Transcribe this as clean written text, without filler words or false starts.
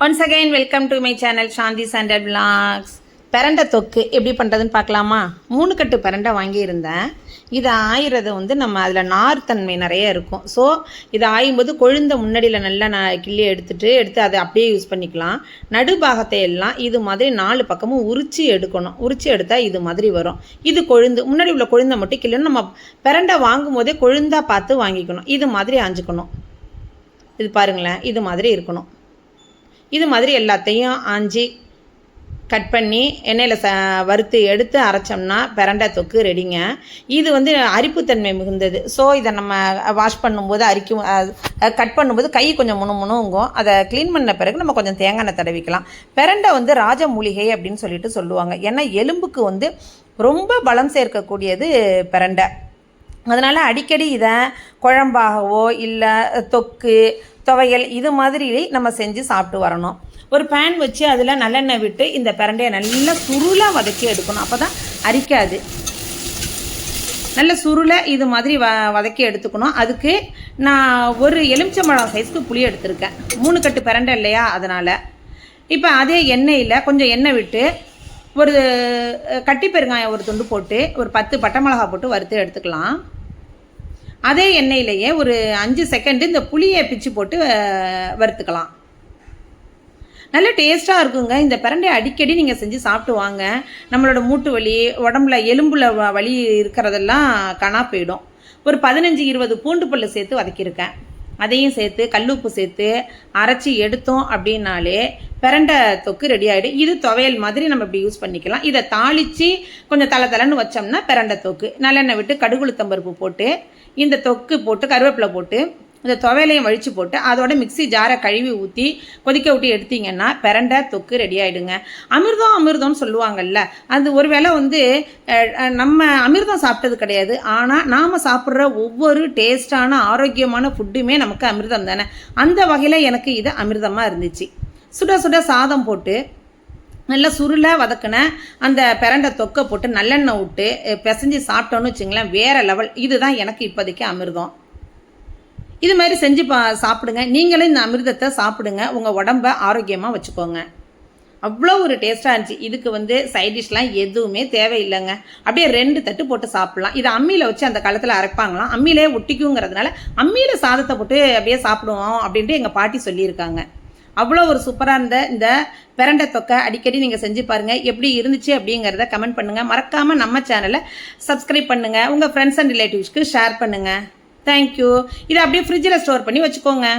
Once again welcome to my channel Shanthi Chandal vlogs. பிரண்டை தொக்கு எப்படி பண்ணுறதுன்னு பார்க்கலாமா? 3 கட்டு பிரண்டை வாங்கியிருந்தேன். இதை ஆயிறது நம்ம அதில் நார் தன்மை நிறைய இருக்கும். ஸோ இதை ஆயும்போது கொழுந்த முன்னாடியில் நல்லா கிள்ளி எடுத்து அதை அப்படியே யூஸ் பண்ணிக்கலாம். நடுபாகத்தை எல்லாம் இது மாதிரி 4 பக்கமும் உரிச்சு எடுக்கணும். உரிச்சு எடுத்தால் இது மாதிரி வரும். இது கொழுந்து முன்னாடி உள்ள கொழுந்தை மட்டும் கிள்ளணும். நம்ம பிரண்டை வாங்கும் போதே கொழுந்தாக பார்த்து வாங்கிக்கணும். இது மாதிரி ஆஞ்சிக்கணும். இது பாருங்களேன், இது மாதிரி இருக்கணும். இது மாதிரி எல்லாத்தையும் ஆஞ்சி கட் பண்ணி எண்ணெயில் வறுத்து எடுத்து அரைச்சோம்னா பிரண்டை தொக்கு ரெடிங்க. இது அரிப்புத்தன்மை மிகுந்தது. ஸோ இதை நம்ம வாஷ் பண்ணும்போது கட் பண்ணும்போது கை கொஞ்சம் முணுங்கும். அதை க்ளீன் பண்ண பிறகு நம்ம கொஞ்சம் தேங்காய் எண்ணெய் தடவிக்கலாம். பிரண்டை ராஜ மூலிகை அப்படின்னு சொல்லுவாங்க. ஏன்னா எலும்புக்கு ரொம்ப பலம் சேர்க்கக்கூடியது பிரண்டை. அதனால் அடிக்கடி இதை குழம்பாகவோ இல்லை தொக்கு துவையல் இது மாதிரி நம்ம செஞ்சு சாப்பிட்டு வரணும். ஒரு பேன் வச்சு அதில் நல்லெண்ணெய் விட்டு இந்த பிரண்டையை நல்லா சுருளாக வதக்கி எடுக்கணும். அப்போ தான் அரிக்காது. நல்ல சுருளை இது மாதிரி வதக்கி எடுத்துக்கணும். அதுக்கு நான் ஒரு எலுமிச்சம்பழம் சைஸ்க்கு புளி எடுத்திருக்கேன். 3 கட்டு பிரண்டை இல்லையா, அதனால். இப்போ அதே எண்ணெயில் கொஞ்சம் எண்ணெய் விட்டு ஒரு கட்டி பெருங்காயம் ஒரு துண்டு போட்டு ஒரு 10 பட்டை மிளகா போட்டு வறுத்து எடுத்துக்கலாம். அதே எண்ணெயிலேயே ஒரு 5 செகண்டு இந்த புளியை பிச்சு போட்டு வறுத்துக்கலாம். நல்ல டேஸ்ட்டாக இருக்குங்க. இந்த பிரண்டையை அடிக்கடி நீங்கள் செஞ்சு சாப்பிட்டு வாங்க. நம்மளோட மூட்டு வலி, உடம்புல எலும்புல வலி இருக்கிறதெல்லாம் காணா போயிடும். ஒரு 15-20 பூண்டு பல்லு சேர்த்து வதக்கியிருக்கேன். அதையும் சேர்த்து கல்லுப்பு சேர்த்து அரைச்சி எடுத்தோம் அப்படின்னாலே பிரண்டை தொக்கு ரெடி ஆகிடும். இது துவையல் மாதிரி நம்ம இப்படி யூஸ் பண்ணிக்கலாம். இதை தாளித்து கொஞ்சம் தலைன்னு வச்சோம்னா பிரண்டை தொக்கு. நல்லெண்ணெய் விட்டு கடுகுளுத்தம்பருப்பு போட்டு இந்த தொக்கு போட்டு கருவேப்பிலை போட்டு இந்த துவையலையும் வழித்து போட்டு அதோட மிக்சி ஜாரை கழுவி ஊற்றி கொதிக்க விட்டு எடுத்திங்கன்னா பிரண்டை தொக்கு ரெடி ஆகிடுங்க. அமிர்தம்னு சொல்லுவாங்கல்ல, அது ஒருவேளை நம்ம அமிர்தம் சாப்பிட்டது கிடையாது. ஆனால் நாம் சாப்பிட்ற ஒவ்வொரு டேஸ்டான ஆரோக்கியமான ஃபுட்டுமே நமக்கு அமிர்தம் தானே. அந்த வகையில் எனக்கு இது அமிர்தமாக இருந்துச்சு. சுட சுட சாதம் போட்டு நல்லா சுருளை வதக்கின அந்த பிரண்டை தொக்கை போட்டு நல்லெண்ணெய் விட்டு பிசைஞ்சு சாப்பிட்டோன்னு வச்சுங்களேன், வேறு லெவல். இதுதான் எனக்கு இப்போதைக்கு அமிர்தம். இது மாதிரி செஞ்சு சாப்பிடுங்க. நீங்களும் இந்த அமிர்தத்தை சாப்பிடுங்க. உங்கள் உடம்பை ஆரோக்கியமாக வச்சுக்கோங்க. அவ்வளோ ஒரு டேஸ்ட்டாக இருந்துச்சு. இதுக்கு சைட் டிஷ்லாம் எதுவுமே தேவையில்லைங்க. அப்படியே 2 தட்டு போட்டு சாப்பிட்லாம். இதை அம்மியில் வச்சு அந்த காலத்தில் அரைப்பாங்களாம். அம்மியிலே ஒட்டிக்குங்கிறதுனால அம்மியில் சாதத்தை போட்டு அப்படியே சாப்பிடுவோம் அப்படின்ட்டு எங்கள் பாட்டி சொல்லியிருக்காங்க. அவ்வளோ ஒரு சூப்பராக இருந்த இந்த பிரண்டை தொக்கை அடிக்கடி நீங்கள் செஞ்சு பாருங்கள். எப்படி இருந்துச்சு அப்படிங்கிறத கமெண்ட் பண்ணுங்கள். மறக்காமல் நம்ம சேனலை சப்ஸ்கிரைப் பண்ணுங்கள். உங்கள் ஃப்ரெண்ட்ஸ் அண்ட் ரிலேட்டிவ்ஸ்க்கு ஷேர் பண்ணுங்கள். தேங்க்யூ. இதை அப்படியே ஃப்ரிட்ஜில் ஸ்டோர் பண்ணி வச்சுக்கோங்க.